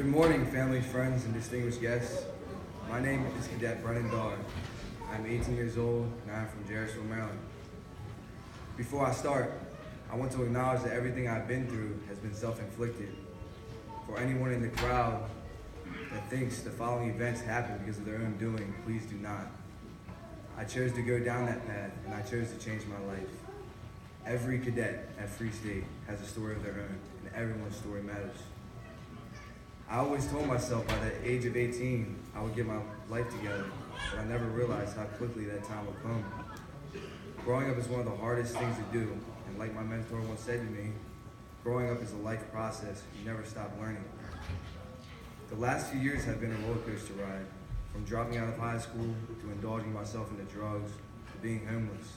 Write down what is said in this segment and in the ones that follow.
Good morning, family, friends, and distinguished guests. My name is Cadet Brennan Darr. I'm 18 years old, and I'm from Jarrettsville, Maryland. Before I start, I want to acknowledge that everything I've been through has been self-inflicted. For anyone in the crowd that thinks the following events happened because of their own doing, please do not. I chose to go down that path, and I chose to change my life. Every cadet at Free State has a story of their own, and everyone's story matters. I always told myself by the age of 18 I would get my life together, but I never realized how quickly that time would come. Growing up is one of the hardest things to do, and like my mentor once said to me, growing up is a life process. You never stop learning. The last few years have been a roller coaster ride, from dropping out of high school to indulging myself into drugs to being homeless.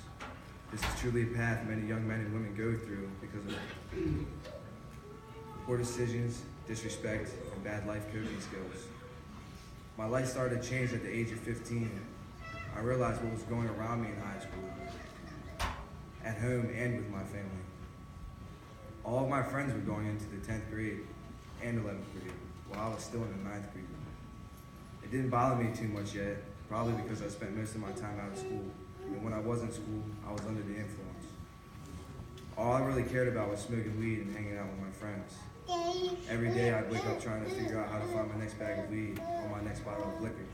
This is truly a path many young men and women go through because of poor decisions, disrespect, and bad life coping skills. My life started to change at the age of 15. I realized what was going around me in high school, at home, and with my family. All of my friends were going into the 10th grade and 11th grade, while I was still in the 9th grade. It didn't bother me too much yet, probably because I spent most of my time out of school. And when I was in school, I was under the influence. All I really cared about was smoking weed and hanging out with my friends. Every day I'd wake up trying to figure out how to find my next bag of weed or my next bottle of liquor.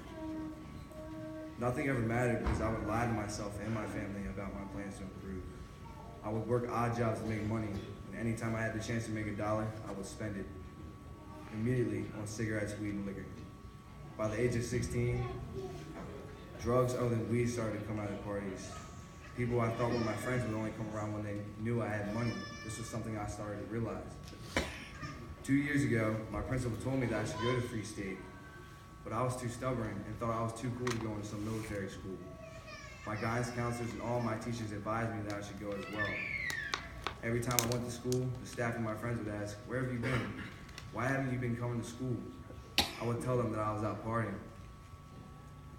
Nothing ever mattered because I would lie to myself and my family about my plans to improve. I would work odd jobs to make money, and anytime I had the chance to make $1, I would spend it immediately on cigarettes, weed, and liquor. By the age of 16, drugs other than weed started to come out at parties. People I thought were my friends would only come around when they knew I had money. This was something I started to realize. 2 years ago, my principal told me that I should go to Free State, but I was too stubborn and thought I was too cool to go into some military school. My guidance counselors and all my teachers advised me that I should go as well. Every time I went to school, the staff and my friends would ask, "Where have you been? Why haven't you been coming to school?" I would tell them that I was out partying.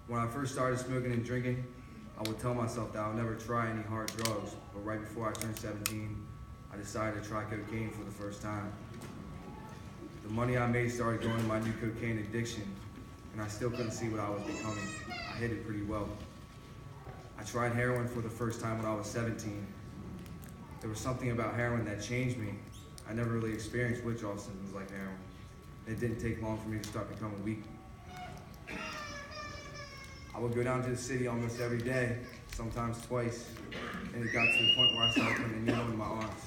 When I first started smoking and drinking, I would tell myself that I would never try any hard drugs, but right before I turned 17, I decided to try cocaine for the first time. The money I made started going to my new cocaine addiction, and I still couldn't see what I was becoming. I hid it pretty well. I tried heroin for the first time when I was 17. There was something about heroin that changed me. I never really experienced withdrawal symptoms like heroin. It didn't take long for me to start becoming weak. I would go down to the city almost every day, sometimes twice, and it got to the point where I started putting a needle in my arms.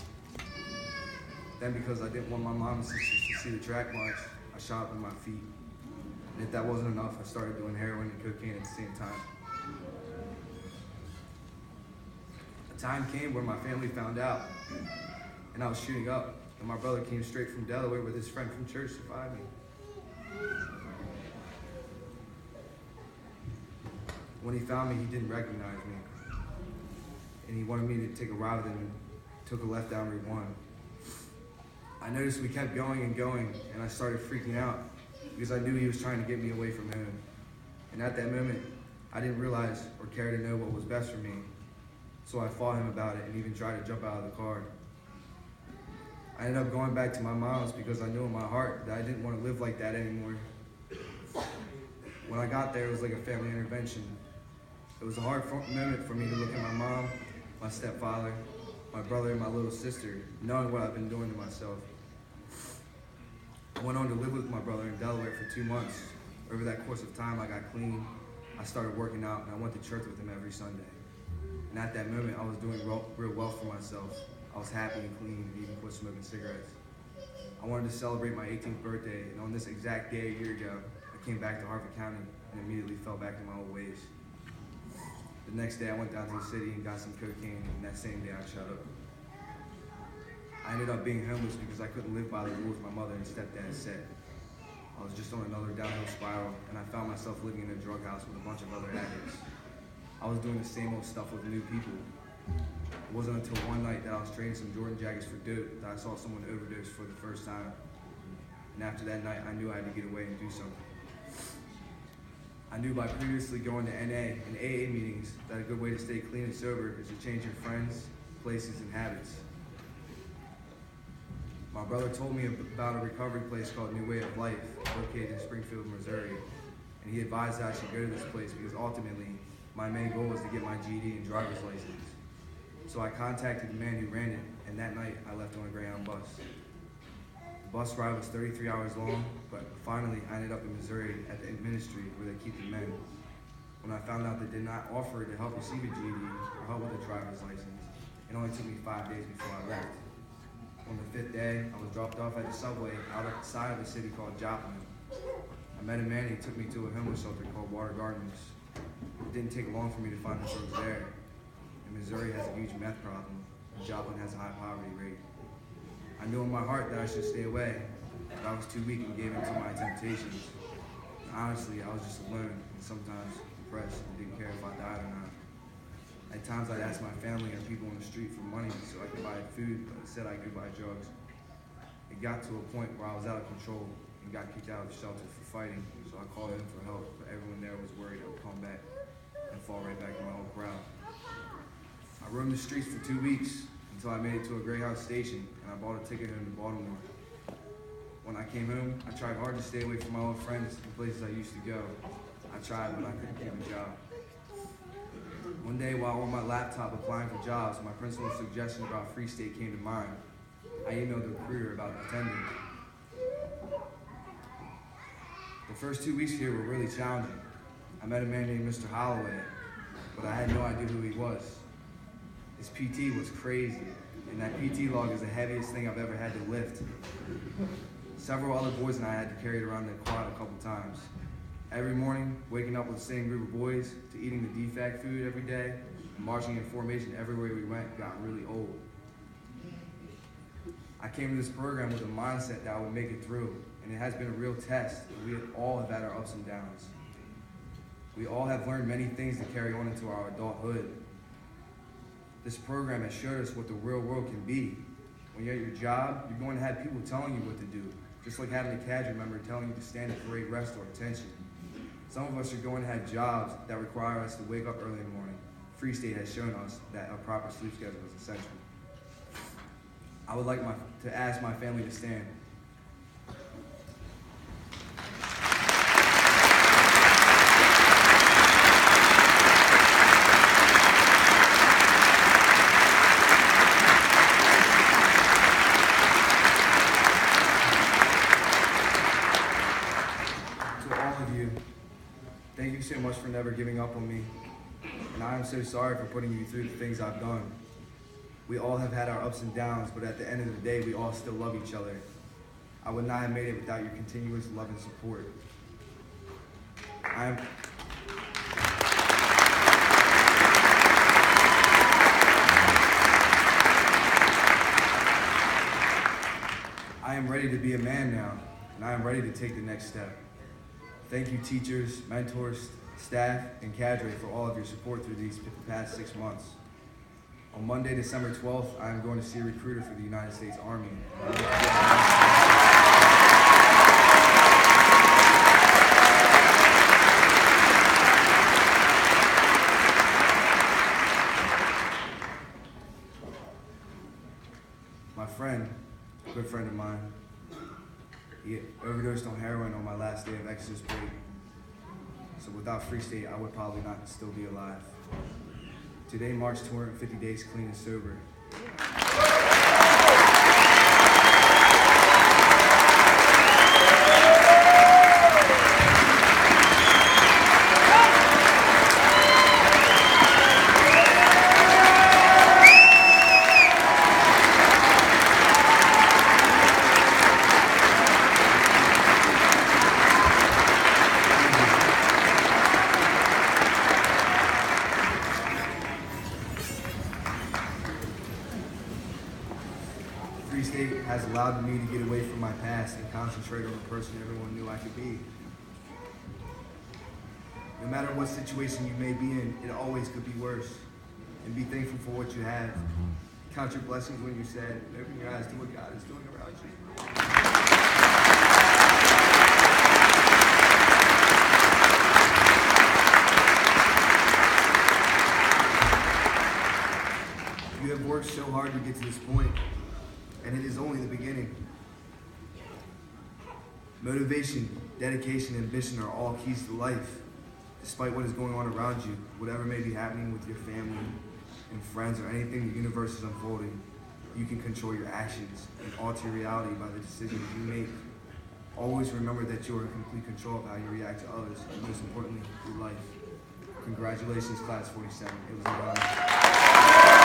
Then, because I didn't want my mom and sisters to see the track marks, I shot up with my feet. And if that wasn't enough, I started doing heroin and cocaine at the same time. A time came where my family found out, and I was shooting up, and my brother came straight from Delaware with his friend from church to find me. When he found me, he didn't recognize me, and he wanted me to take a ride with him and took a left down Route 1. I noticed we kept going and going, and I started freaking out because I knew he was trying to get me away from home. And at that moment, I didn't realize or care to know what was best for me, so I fought him about it and even tried to jump out of the car. I ended up going back to my mom's because I knew in my heart that I didn't want to live like that anymore. When I got there, it was like a family intervention. It was a hard moment for me to look at my mom, my stepfather, my brother, and my little sister, knowing what I've been doing to myself. I went on to live with my brother in Delaware for 2 months. Over that course of time, I got clean, I started working out, and I went to church with him every Sunday. And at that moment, I was doing real well for myself. I was happy and clean, and even quit smoking cigarettes. I wanted to celebrate my 18th birthday, and on this exact day a year ago, I came back to Harford County and immediately fell back in my old ways. The next day, I went down to the city and got some cocaine, and that same day, I shut up. I ended up being homeless because I couldn't live by the rules my mother and stepdad set. I was just on another downhill spiral, and I found myself living in a drug house with a bunch of other addicts. I was doing the same old stuff with new people. It wasn't until one night that I was trading some Jordan jackets for dope that I saw someone overdose for the first time. And after that night, I knew I had to get away and do something. I knew by previously going to NA and AA meetings that a good way to stay clean and sober is to change your friends, places, and habits. My brother told me about a recovery place called New Way of Life, located in Springfield, Missouri, and he advised that I should go to this place because ultimately my main goal was to get my GED and driver's license. So I contacted the man who ran it, and that night I left on a Greyhound bus. The bus ride was 33 hours long, but finally I ended up in Missouri at the ministry where they keep the men. When I found out they did not offer to help receive a GED or help with a driver's license, it only took me 5 days before I left. On the 5th day, I was dropped off at the subway outside of a city called Joplin. I met a man and he took me to a homeless shelter called Water Gardens. It didn't take long for me to find the drugs there. And Missouri has a huge meth problem, and Joplin has a high poverty rate. I knew in my heart that I should stay away, but I was too weak and gave in to my temptations. And honestly, I was just alone and sometimes depressed and didn't care if I died or not. At times I'd ask my family or people on the street for money so I could buy food, but instead I could buy drugs. It got to a point where I was out of control and got kicked out of the shelter for fighting, so I called in for help, but everyone there was worried I would come back and fall right back in my old crowd. I roamed the streets for 2 weeks until I made it to a Greyhound station and I bought a ticket home to Baltimore. When I came home, I tried hard to stay away from my old friends and places I used to go. I tried, but I couldn't keep a job. One day, while on my laptop applying for jobs, my principal's suggestion about Free State came to mind. I emailed the recruiter about attending. The first 2 weeks here were really challenging. I met a man named Mr. Holloway, but I had no idea who he was. His PT was crazy, and that PT log is the heaviest thing I've ever had to lift. Several other boys and I had to carry it around the quad a couple times. Every morning, waking up with the same group of boys, to eating the DFAC food every day, and marching in formation everywhere we went got really old. I came to this program with a mindset that I would make it through, and it has been a real test, and we all have had our ups and downs. We all have learned many things to carry on into our adulthood. This program has showed us what the real world can be. When you're at your job, you're going to have people telling you what to do, just like having a cadre member telling you to stand at parade rest or attention. Some of us are going to have jobs that require us to wake up early in the morning. Free State has shown us that a proper sleep schedule is essential. I would like to ask my family to stand. Thank you so much for never giving up on me, and I am so sorry for putting you through the things I've done. We all have had our ups and downs, but at the end of the day, we all still love each other. I would not have made it without your continuous love and support. I am ready to be a man now, and I am ready to take the next step. Thank you, teachers, mentors, staff, and cadre for all of your support through these past 6 months. On Monday, December 12th, I am going to see a recruiter for the United States Army. My friend, a good friend of mine, he overdosed on heroin on my last day of Exodus break. So without Free State, I would probably not still be alive. Today marks 250 days clean and sober. Free State has allowed me to get away from my past and concentrate on the person everyone knew I could be. No matter what situation you may be in, it always could be worse. And be thankful for what you have. Count your blessings when you're sad, and open your eyes to what God is doing around you. You have worked so hard to get to this point, and it is only the beginning. Motivation, dedication, and ambition are all keys to life. Despite what is going on around you, whatever may be happening with your family and friends or anything the universe is unfolding, you can control your actions and alter your reality by the decisions you make. Always remember that you are in complete control of how you react to others, and most importantly, your life. Congratulations, Class 47. It was an honor.